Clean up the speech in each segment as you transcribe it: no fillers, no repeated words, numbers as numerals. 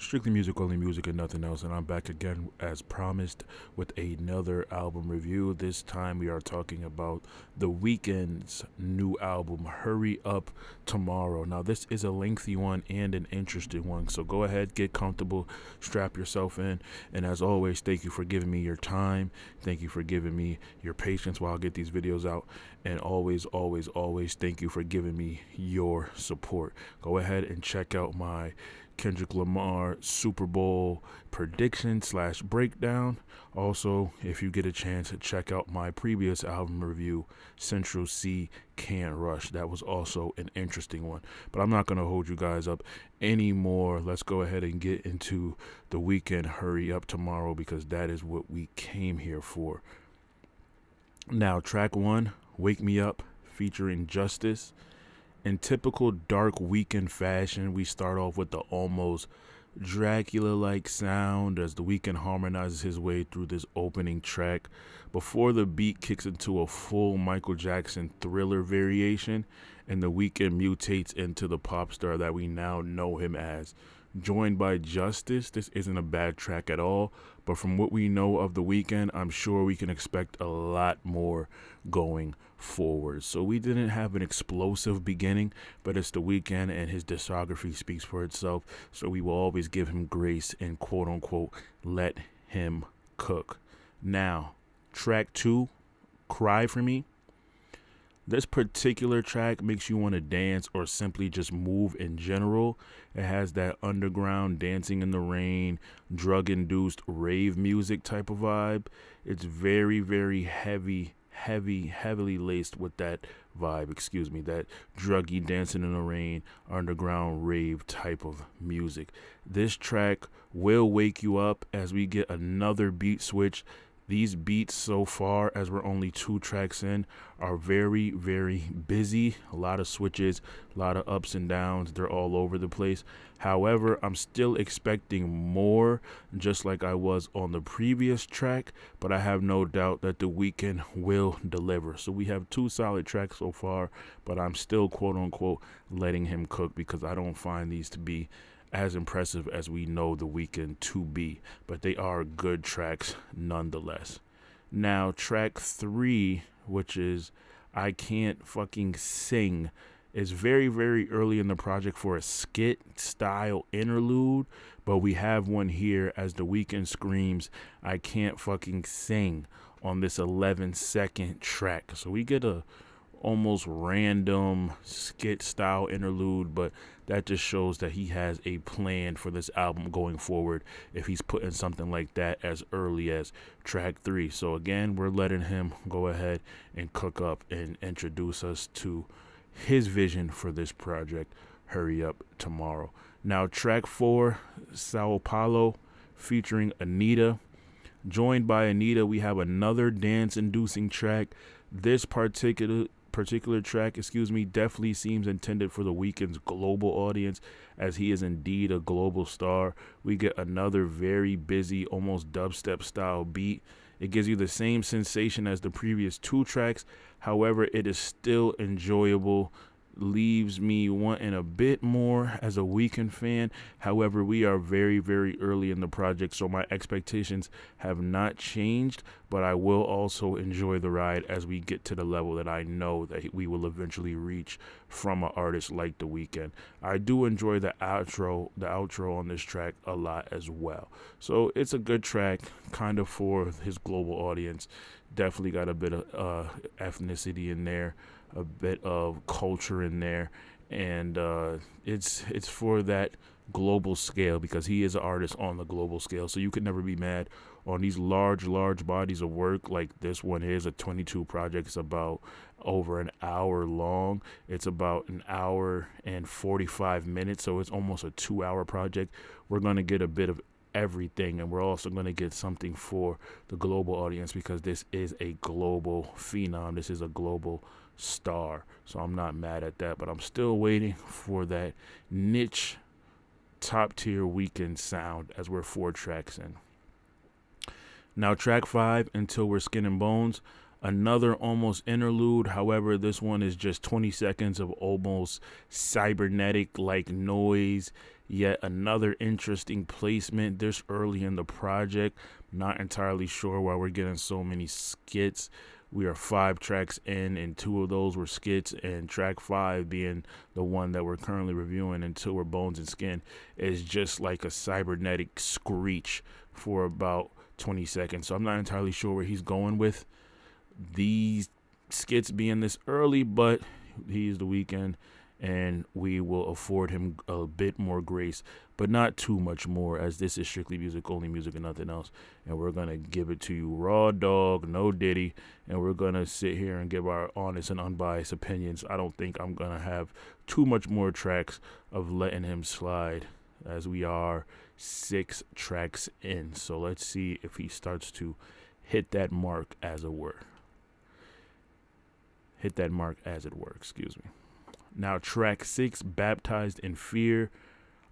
Strictly music, only music, and nothing else. And I'm back again, as promised, with another album review. This time we are talking about The Weeknd's new album, Hurry Up Tomorrow. Now, this is a lengthy one and an interesting one. So go ahead, get comfortable, strap yourself in. And as always, thank you for giving me your time. Thank you for giving me your patience while I get these videos out. And always, always, always, thank you for giving me your support. Go ahead and check out my Kendrick Lamar Super Bowl prediction / breakdown. Also, if you get a chance, check out my previous album review, Central C Can't Rush. That was also an interesting one. But I'm not going to hold you guys up anymore. Let's go ahead and get into The Weeknd Hurry Up Tomorrow, because that is what we came here for. Now, track one, Wake Me Up, featuring Justice. In typical dark Weeknd fashion, we start off with the almost Dracula-like sound as The Weeknd harmonizes his way through this opening track before the beat kicks into a full Michael Jackson Thriller variation and The Weeknd mutates into the pop star that we now know him as. Joined by Justice, this isn't a bad track at all, but from what we know of The Weeknd, I'm sure we can expect a lot more going forward. So we didn't have an explosive beginning, but it's The Weeknd and his discography speaks for itself, so we will always give him grace and quote unquote let him cook. Now, track two, Cry For Me. This particular track makes you want to dance or simply just move in general. It has that underground dancing in the rain, drug-induced rave music type of vibe. It's very, very heavily laced with that vibe, that druggy dancing in the rain, underground rave type of music. This track will wake you up as we get another beat switch. These beats so far, as we're only 2 tracks in, are very, very busy. A lot of switches, a lot of ups and downs. They're all over the place. However, I'm still expecting more, just like I was on the previous track, but I have no doubt that The Weeknd will deliver. So we have 2 solid tracks so far, but I'm still quote unquote letting him cook because I don't find these to be as impressive as we know The Weeknd to be, but they are good tracks nonetheless. Now, track 3, which is I Can't Fucking Sing, is very, very early in the project for a skit style interlude, but we have one here as The Weeknd screams I can't fucking sing on this 11-second track. So we get a almost random skit style interlude, but that just shows that he has a plan for this album going forward if he's putting something like that as early as track 3. So again, we're letting him go ahead and cook up and introduce us to his vision for this project, Hurry Up Tomorrow. Now, track 4, Sao Paulo, featuring Anita. Joined by Anita, we have another dance-inducing track. This particular track, definitely seems intended for The Weeknd's global audience, as he is indeed a global star. We get another very busy, almost dubstep style beat. It gives you the same sensation as the previous 2 tracks. However, it is still enjoyable, leaves me wanting a bit more as a Weeknd fan. However, we are very, very early in the project, so my expectations have not changed, but I will also enjoy the ride as we get to the level that I know that we will eventually reach from an artist like The Weeknd. I do enjoy the outro on this track a lot as well. So it's a good track, kind of for his global audience. Definitely got a bit of ethnicity in there, a bit of culture in there, and it's for that global scale because he is an artist on the global scale. So you could never be mad on these large bodies of work like this one is. A 22 project is about over an hour long. It's about an hour and 45 minutes, so it's almost a 2-hour project. We're going to get a bit of everything, and we're also going to get something for the global audience because this is a global phenom. This is a global star, so I'm not mad at that, but I'm still waiting for that niche top tier Weeknd sound as we're 4 tracks in. Now, track 5, Until We're Skin and Bones, another almost interlude. However, this one is just 20 seconds of almost cybernetic like noise. Yet another interesting placement this early in the project. Not entirely sure why we're getting so many skits. We are 5 tracks in, and 2 of those were skits, and track 5 being the one that we're currently reviewing, Until We're Bones and Skin, is just like a cybernetic screech for about 20 seconds. So I'm not entirely sure where he's going with these skits being this early, but he's the Weeknd, and we will afford him a bit more grace, but not too much more, as this is strictly music, only music and nothing else. And we're going to give it to you raw dog, no Diddy, and we're going to sit here and give our honest and unbiased opinions. I don't think I'm going to have too much more tracks of letting him slide, as we are 6 tracks in. So let's see if he starts to hit that mark, as it were. Excuse me. Now, track 6, Baptized in Fear.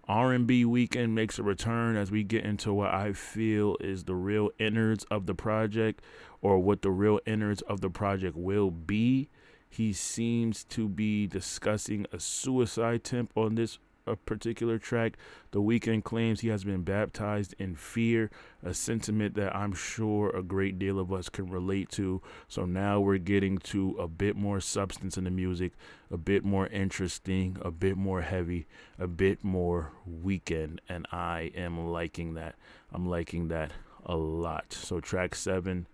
R&B Weeknd makes a return as we get into what I feel is the real innards of the project, or what the real innards of the project will be. He seems to be discussing a suicide attempt on this particular track. The Weeknd claims he has been baptized in fear, a sentiment that I'm sure a great deal of us can relate to. So now we're getting to a bit more substance in the music, a bit more interesting, a bit more heavy, a bit more Weeknd, and I am liking that. I'm liking that a lot. So track 6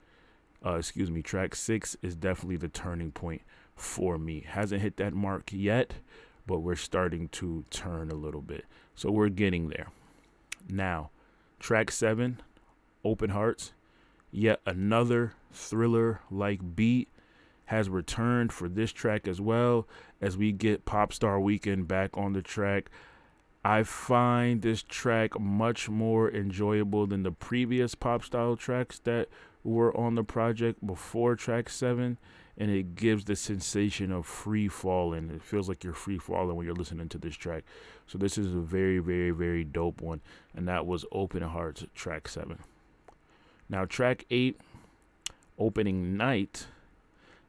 is definitely the turning point for me. Hasn't hit that mark yet, but we're starting to turn a little bit. So we're getting there. Now, track 7, Open Hearts, yet another thriller-like beat has returned for this track as well, as we get Pop Star Weeknd back on the track. I find this track much more enjoyable than the previous pop style tracks that were on the project before track 7. And it gives the sensation of free falling. It feels like you're free falling when you're listening to this track. So this is a very, very, very dope one. And that was Open Hearts, track 7. Now, track 8, Opening Night.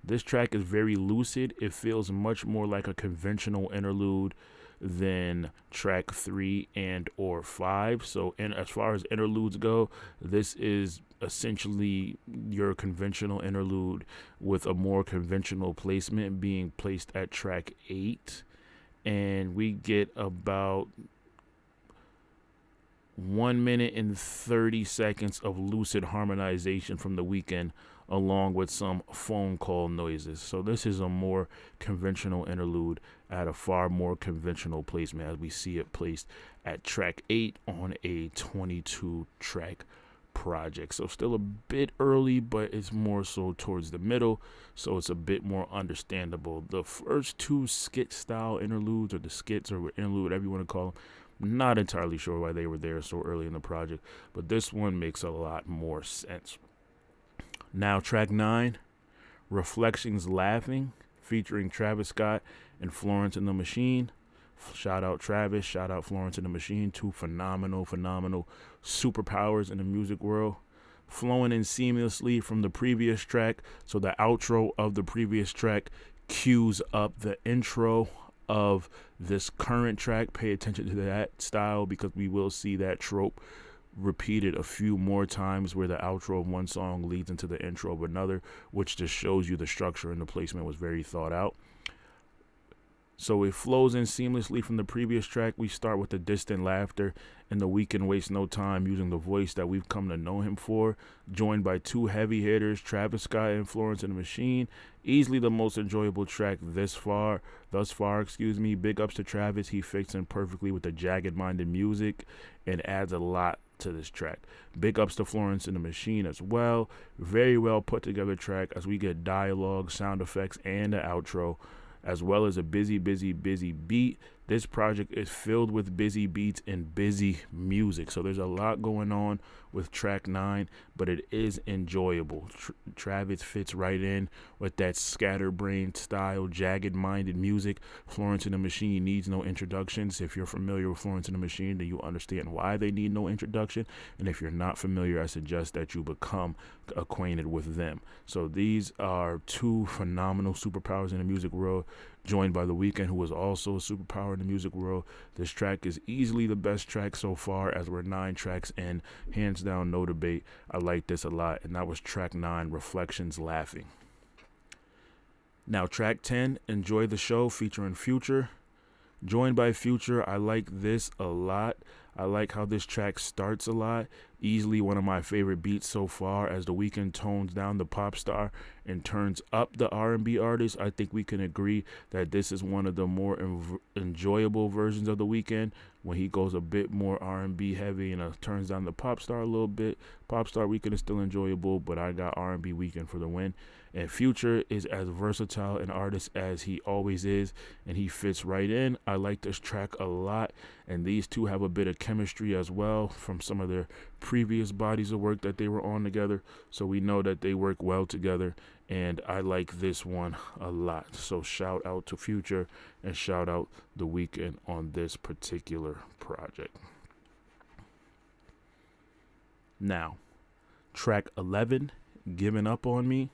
This track is very lucid. It feels much more like a conventional interlude than track 3 and or 5. So as far as interludes go, this is essentially your conventional interlude with a more conventional placement being placed at track 8, and we get about 1 minute and 30 seconds of lucid harmonization from the Weeknd, along with some phone call noises. So this is a more conventional interlude at a far more conventional placement, as we see it placed at track 8 on a 22 track project. So still a bit early, but it's more so towards the middle, so it's a bit more understandable. The first 2 skit style interludes, or the skits, or interlude, whatever you want to call them, not entirely sure why they were there so early in the project, but this one makes a lot more sense. Now, track 9, Reflections Laughing, featuring Travis Scott and Florence and the Machine. Shout out Travis, shout out Florence and the Machine, 2 phenomenal superpowers in the music world. Flowing in seamlessly from the previous track, so the outro of the previous track cues up the intro of this current track. Pay attention to that style, because we will see that trope repeated a few more times, where the outro of one song leads into the intro of another, which just shows you the structure and the placement was very thought out. So it flows in seamlessly from the previous track. We start with the distant laughter, and the Weeknd wastes no time using the voice that we've come to know him for, joined by 2 heavy hitters, Travis Scott and Florence and the Machine. Easily the most enjoyable track thus far. Big ups to Travis. He fits in perfectly with the jagged-minded music and adds a lot to this track. Big ups to Florence and the Machine as well. Very well put together track, as we get dialogue, sound effects, and the outro, as well as a busy beat. This project is filled with busy beats and busy music. So there's a lot going on with track 9, but it is enjoyable. Travis fits right in with that scatterbrain style, jagged-minded music. Florence and the Machine needs no introductions. If you're familiar with Florence and the Machine, then you understand why they need no introduction. And if you're not familiar, I suggest that you become acquainted with them. So these are 2 phenomenal superpowers in the music world, joined by The Weeknd, who is also a superpower in the music world. This track is easily the best track so far, as we're 9 tracks in. Hands down, no debate. I like this a lot, and that was track 9, Reflections Laughing. Now, track 10, Enjoy the Show, featuring Future. Joined by Future, I like this a lot. I like how this track starts a lot. Easily one of my favorite beats so far, as The Weeknd tones down the pop star and turns up the R&B artist. I think we can agree that this is one of the more enjoyable versions of The Weeknd, when he goes a bit more R&B heavy and turns down the pop star a little bit. Pop star Weeknd is still enjoyable, but I got R&B Weeknd for the win. And Future is as versatile an artist as he always is, and he fits right in. I like this track a lot, and these two have a bit of chemistry as well from some of their previous bodies of work that they were on together, so we know that they work well together, and I like this one a lot. So shout out to Future and shout out The Weeknd on this particular project. Now, track 11, Giving Up on Me.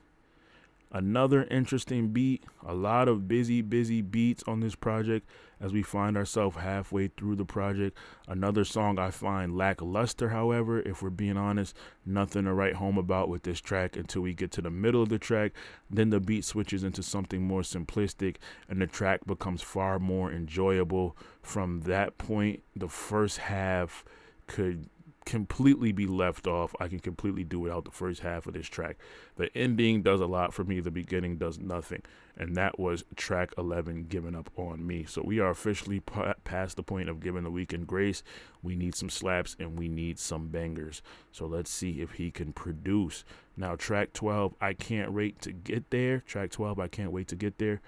Another interesting beat, a lot of busy beats on this project as we find ourselves halfway through the project. Another song I find lackluster, however, if we're being honest. Nothing to write home about with this track until we get to the middle of the track. Then the beat switches into something more simplistic, and the track becomes far more enjoyable. From that point, the first half could completely be left off. I can completely do without the first half of this track. The ending does a lot for me. The beginning does nothing. And that was track 11, Giving Up on Me. So we are officially past the point of giving The Weeknd grace. We need some slaps and we need some bangers. So let's see if he can produce. Now, track 12, I Can't Wait to Get There. Track 12, I Can't Wait to Get There.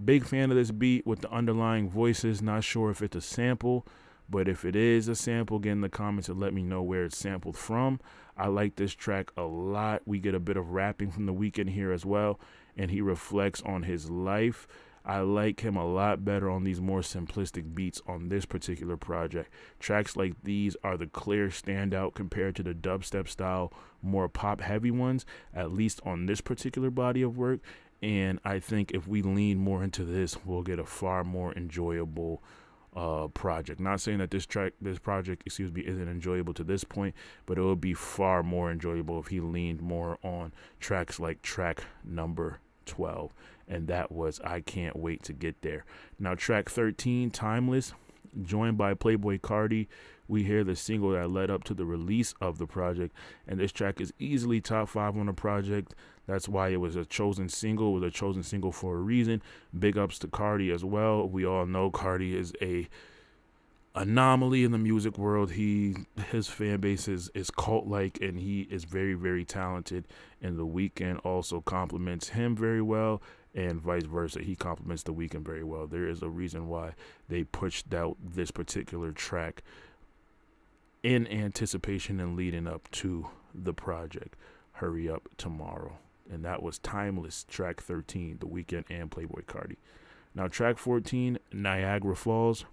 Big fan of this beat with the underlying voices. Not sure if it's a sample, but if it is a sample, get in the comments and let me know where it's sampled from. I like this track a lot. We get a bit of rapping from The Weeknd here as well, and he reflects on his life. I like him a lot better on these more simplistic beats on this particular project. Tracks like these are the clear standout compared to the dubstep style, more pop-heavy ones, at least on this particular body of work. And I think if we lean more into this, we'll get a far more enjoyable project. Not saying that this project isn't enjoyable to this point, but it would be far more enjoyable if he leaned more on tracks like track number 12, and that was I Can't Wait to Get There. Now, track 13, Timeless, joined by Playboi Carti. We hear the single that led up to the release of the project, and this track is easily top 5 on the project. That's why it was a chosen single. It was a chosen single for a reason. Big ups to Carti as well. We all know Carti is a anomaly in the music world. His fan base is cult-like, and he is very talented, and The Weeknd also compliments him very well, and vice versa. He compliments The Weeknd very well. There is a reason why they pushed out this particular track in anticipation and leading up to the project Hurry Up Tomorrow. And that was Timeless, track 13, The Weeknd and Playboi Carti. Now, track 14, Niagara Falls.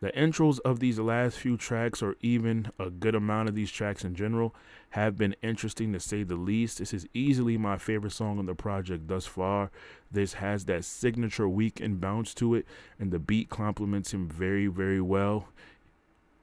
The intros of these last few tracks, or even a good amount of these tracks in general, have been interesting to say the least. This is easily my favorite song on the project thus far. This has that signature Weeknd bounce to it, and the beat complements him very well.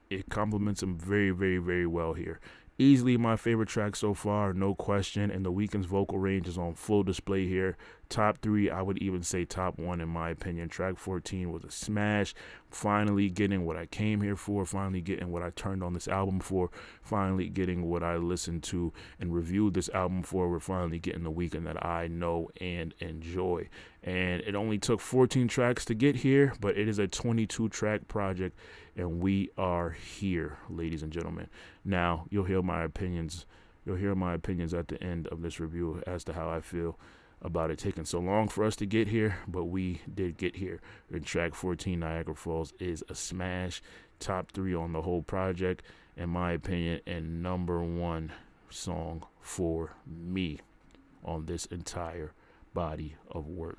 It complements him very well here. Easily my favorite track so far, no question, and The Weeknd's vocal range is on full display here. Top 3, I would even say top 1 in my opinion. Track 14 was a smash. Finally getting what I came here for, finally getting what I turned on this album for, finally getting what I listened to and reviewed this album for. We're finally getting The Weeknd that I know and enjoy. And it only took 14 tracks to get here, but it is a 22-track project, and we are here, ladies and gentlemen. Now, you'll hear my opinions at the end of this review as to how I feel about it taking so long for us to get here, but we did get here. And track 14, Niagara Falls, is a smash. Top 3 on the whole project, in my opinion, and number 1 song for me on this entire body of work.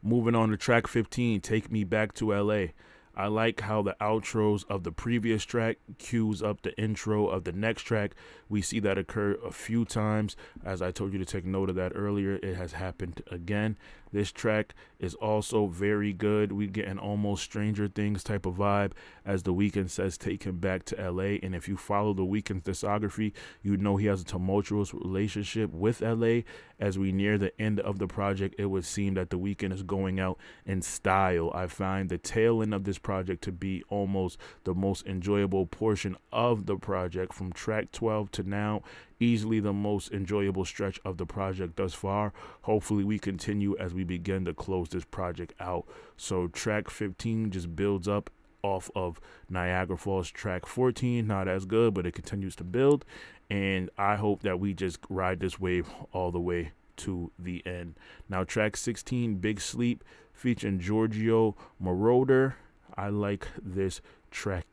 Moving on to track 15, Take Me Back to LA. I like how the outros of the previous track cues up the intro of the next track. We see that occur a few times. As I told you to take note of that earlier, it has happened again. This track is also very good. We get an almost Stranger Things type of vibe as The Weeknd says take him back to LA. And if you follow The Weeknd's discography, you know he has a tumultuous relationship with LA. As we near the end of the project, it would seem that The Weeknd is going out in style. I find the tail end of this project to be almost the most enjoyable portion of the project from track 12 to now. Easily the most enjoyable stretch of the project thus far. Hopefully we continue as we begin to close this project out. So track 15 just builds up off of Niagara Falls track 14. Not as good, but it continues to build. And I hope that we just ride this wave all the way to the end. Now track 16, Big Sleep, featuring Giorgio Moroder. I like this track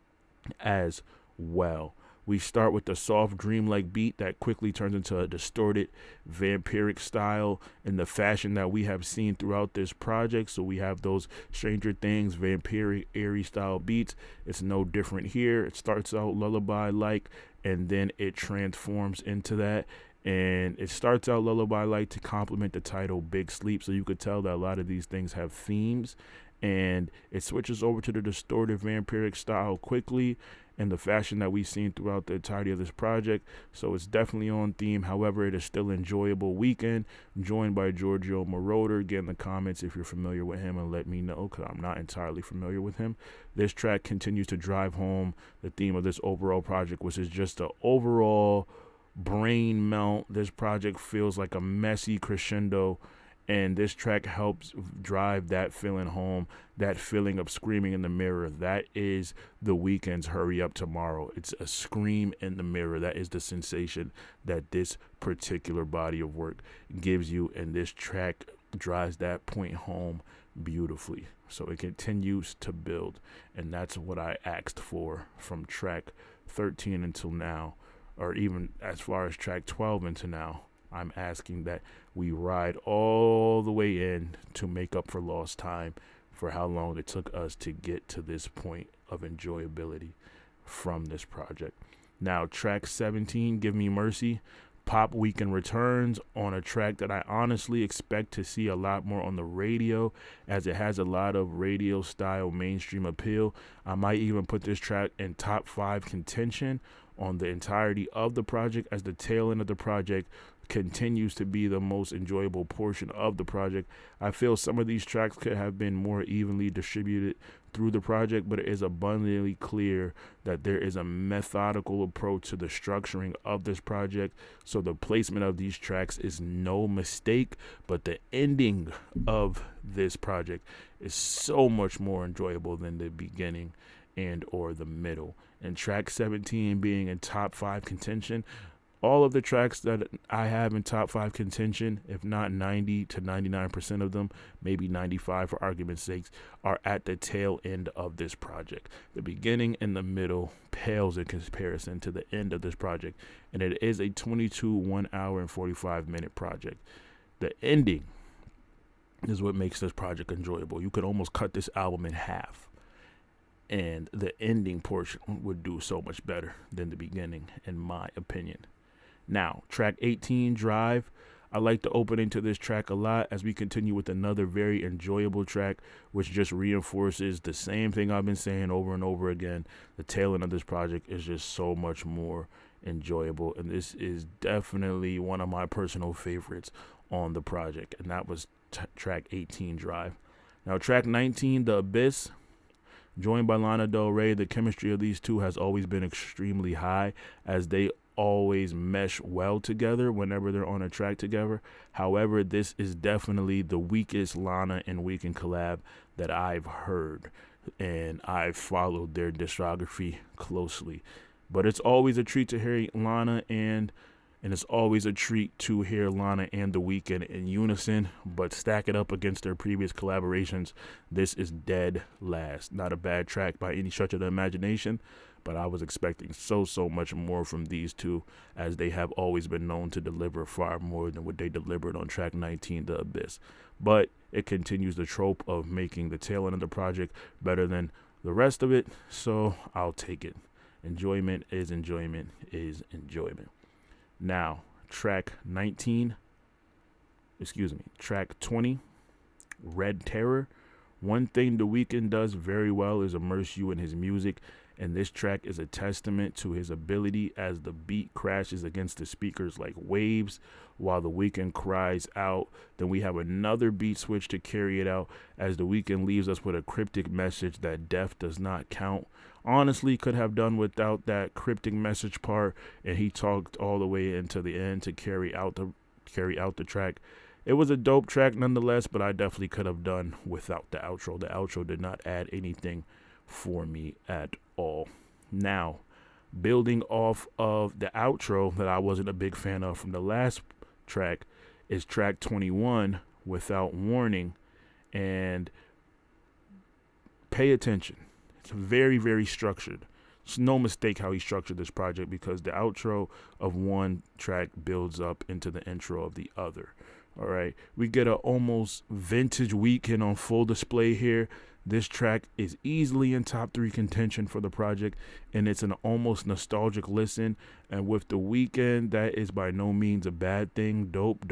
as well. We start with the soft dreamlike beat that quickly turns into a distorted vampiric style in the fashion that we have seen throughout this project. So we have those Stranger Things vampiric airy style beats. It's no different here. It starts out lullaby like and then it transforms into that. And it starts out lullaby like to complement the title Big Sleep. So you could tell that a lot of these things have themes. And it switches over to the distorted vampiric style quickly in the fashion that we've seen throughout the entirety of this project. So it's definitely on theme. However, it is still enjoyable. Weeknd, joined by Giorgio Moroder. Get in the comments if you're familiar with him and let me know, because I'm not entirely familiar with him. This track continues to drive home the theme of this overall project, which is just an overall brain melt. This project feels like a messy crescendo, and this track helps drive that feeling home, that feeling of screaming in the mirror. That is The Weeknd's Hurry Up Tomorrow. It's a scream in the mirror. That is the sensation that this particular body of work gives you, and this track drives that point home beautifully. So it continues to build, and that's what I asked for from track 13 until now, or even as far as track 12 into now. I'm asking that we ride all the way in to make up for lost time for how long it took us to get to this point of enjoyability from this project. Now, track 17, Give Me Mercy. Pop Weeknd returns on a track that I honestly expect to see a lot more on the radio, as it has a lot of radio style mainstream appeal. I might even put this track in top 5 contention on the entirety of the project, as the tail end of the project continues to be the most enjoyable portion of the project. I feel some of these tracks could have been more evenly distributed through the project, but it is abundantly clear that there is a methodical approach to the structuring of this project. So the placement of these tracks is no mistake, but the ending of this project is so much more enjoyable than the beginning and or the middle. And track 17 being in top 5 contention, all of the tracks that I have in top 5 contention, if not 90 to 99% of them, maybe 95 for argument's sake, are at the tail end of this project. The beginning and the middle pales in comparison to the end of this project, and it is a 22 1 hour and 45 minute project. The ending is what makes this project enjoyable. You could almost cut this album in half, and the ending portion would do so much better than the beginning, in my opinion. Now, track 18, Drive. I like the opening to this track a lot, as we continue with another very enjoyable track, which just reinforces the same thing I've been saying over and over again. The tail end of this project is just so much more enjoyable, and this is definitely one of my personal favorites on the project, and that was track 18, Drive. Now, track 19, The Abyss. Joined by Lana Del Rey, the chemistry of these two has always been extremely high, as they always mesh well together whenever they're on a track together. However, this is definitely the weakest Lana and Weeknd collab that I've heard, and I've followed their discography closely. But it's always a treat to hear Lana and it's always a treat to hear Lana and The Weeknd in unison, but stack it up against their previous collaborations, this is dead last. Not a bad track by any stretch of the imagination, but I was expecting so much more from these two, as they have always been known to deliver far more than what they delivered on track 19, The Abyss. But it continues the trope of making the tail end of the project better than the rest of it, so I'll take it. Enjoyment is enjoyment is enjoyment. Now, track 19, track 20, Red Terror. One thing The Weeknd does very well is immerse you in his music, and this track is a testament to his ability as the beat crashes against the speakers like waves while The Weeknd cries out. Then we have another beat switch to carry it out as The Weeknd leaves us with a cryptic message that death does not count. Honestly, could have done without that cryptic message part, and he talked all the way into the end to carry out the track. It was a dope track nonetheless, but I definitely could have done without the outro. The outro did not add anything for me at all. Now, building off of the outro that I wasn't a big fan of from the last track is track 21, Without Warning. And pay attention. It's very, very structured. It's no mistake how he structured this project because the outro of one track builds up into the intro of the other. All right, we get a almost vintage Weeknd on full display here. This track is easily in top 3 contention for the project, and it's an almost nostalgic listen. And with the Weeknd, that is by no means a bad thing. Dope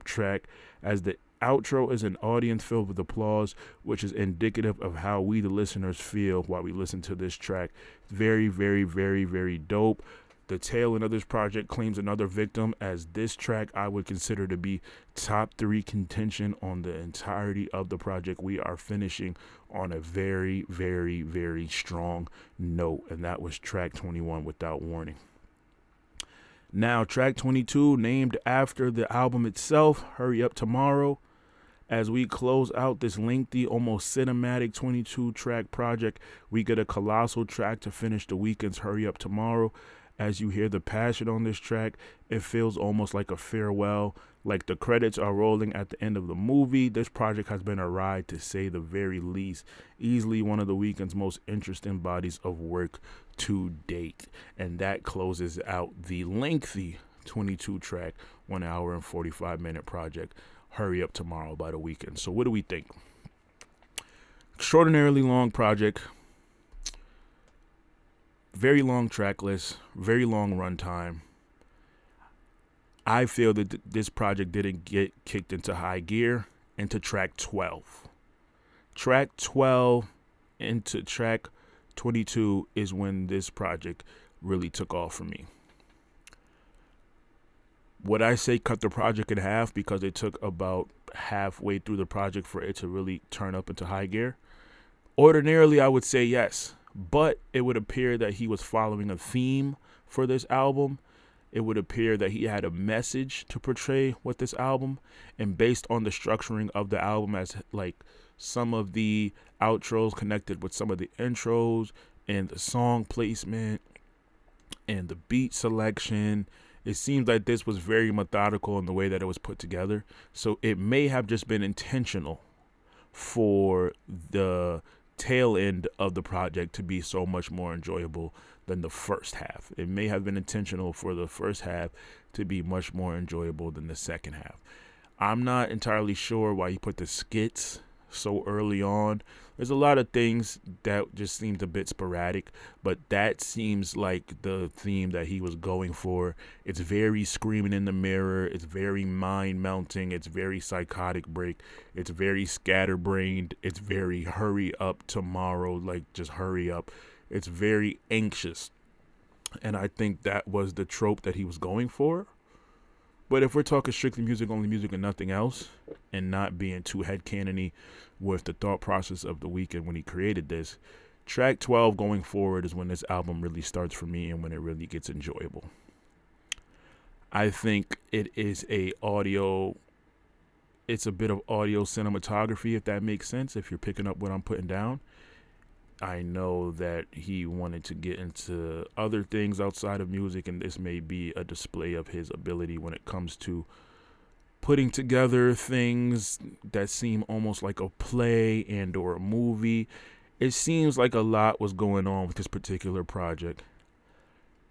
track. As the outro is an audience filled with applause, which is indicative of how we, the listeners, feel while we listen to this track. Very, very, very, very dope. The tail end of this project claims another victim, as this track I would consider to be top 3 contention on the entirety of the project. We are finishing on a very, very, very strong note, and that was track 21, Without Warning. Now, track 22, named after the album itself, Hurry Up Tomorrow. As we close out this lengthy, almost cinematic 22-track project, we get a colossal track to finish the Weeknd's Hurry Up Tomorrow. As you hear the passion on this track, it feels almost like a farewell, like the credits are rolling at the end of the movie. This project has been a ride, to say the very least. Easily one of the Weeknd's most interesting bodies of work to date. And that closes out the lengthy 22-track, 1 hour and 45-minute project, Hurry Up Tomorrow by The Weeknd. So what do we think? Extraordinarily long project. Very long track list, very long runtime. I feel that this project didn't get kicked into high gear into track 12. Track 12 into track 22 is when this project really took off for me. Would I say cut the project in half because it took about halfway through the project for it to really turn up into high gear? Ordinarily, I would say yes. But it would appear that he was following a theme for this album. It would appear that he had a message to portray with this album. And based on the structuring of the album, as like some of the outros connected with some of the intros and the song placement and the beat selection, it seems like this was very methodical in the way that it was put together. So it may have just been intentional for the tail end of the project to be so much more enjoyable than the first half. It may have been intentional for the first half to be much more enjoyable than the second half. I'm not entirely sure why he put the skits so early on. There's a lot of things that just seemed a bit sporadic, but that seems like the theme that he was going for. It's very screaming in the mirror. It's very mind melting. It's very psychotic break. It's very scatterbrained. It's very hurry up tomorrow, like just hurry up. It's very anxious. And I think that was the trope that he was going for. But if we're talking strictly music, only music and nothing else, and not being too headcanony with the thought process of The Weeknd when he created this, track 12 going forward is when this album really starts for me and when it really gets enjoyable. I think it is it's a bit of audio cinematography, if that makes sense, if you're picking up what I'm putting down. I know that he wanted to get into other things outside of music, and this may be a display of his ability when it comes to putting together things that seem almost like a play and or a movie. It seems like a lot was going on with this particular project.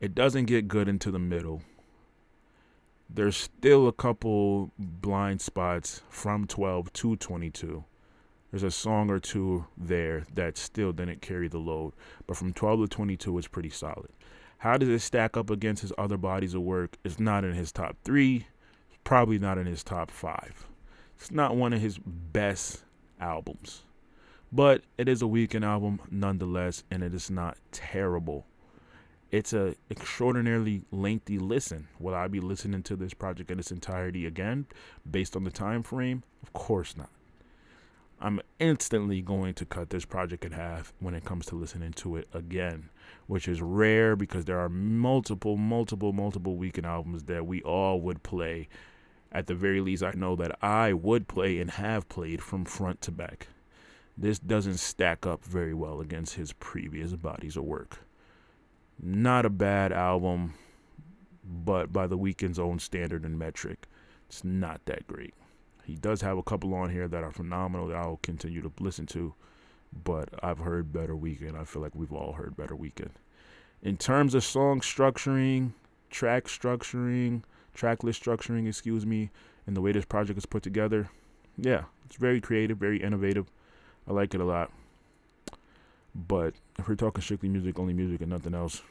It doesn't get good into the middle. There's still a couple blind spots from 12 to 22. There's a song or two there that still didn't carry the load, but from 12 to 22, it's pretty solid. How does it stack up against his other bodies of work? It's not in his top three, probably not in his top five. It's not one of his best albums, but it is a Weeknd album nonetheless, and it is not terrible. It's a extraordinarily lengthy listen. Will I be listening to this project in its entirety again, based on the time frame? Of course not. I'm instantly going to cut this project in half when it comes to listening to it again, which is rare because there are multiple Weeknd albums that we all would play. At the very least, I know that I would play and have played from front to back. This doesn't stack up very well against his previous bodies of work. Not a bad album, but by the Weeknd's own standard and metric, it's not that great. He does have a couple on here that are phenomenal that I'll continue to listen to, but I've heard better Weeknd. I feel like we've all heard better Weeknd. In terms of song structuring, track list structuring, and the way this project is put together, yeah, it's very creative, very innovative. I like it a lot. But if we're talking strictly music, only music and nothing else,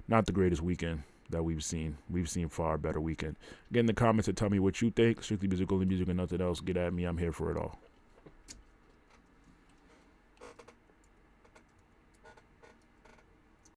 not the greatest Weeknd that we've seen. We've seen far better Weeknd. Get in the comments and tell me what you think. Strictly music, only music and nothing else. Get at me. I'm here for it all.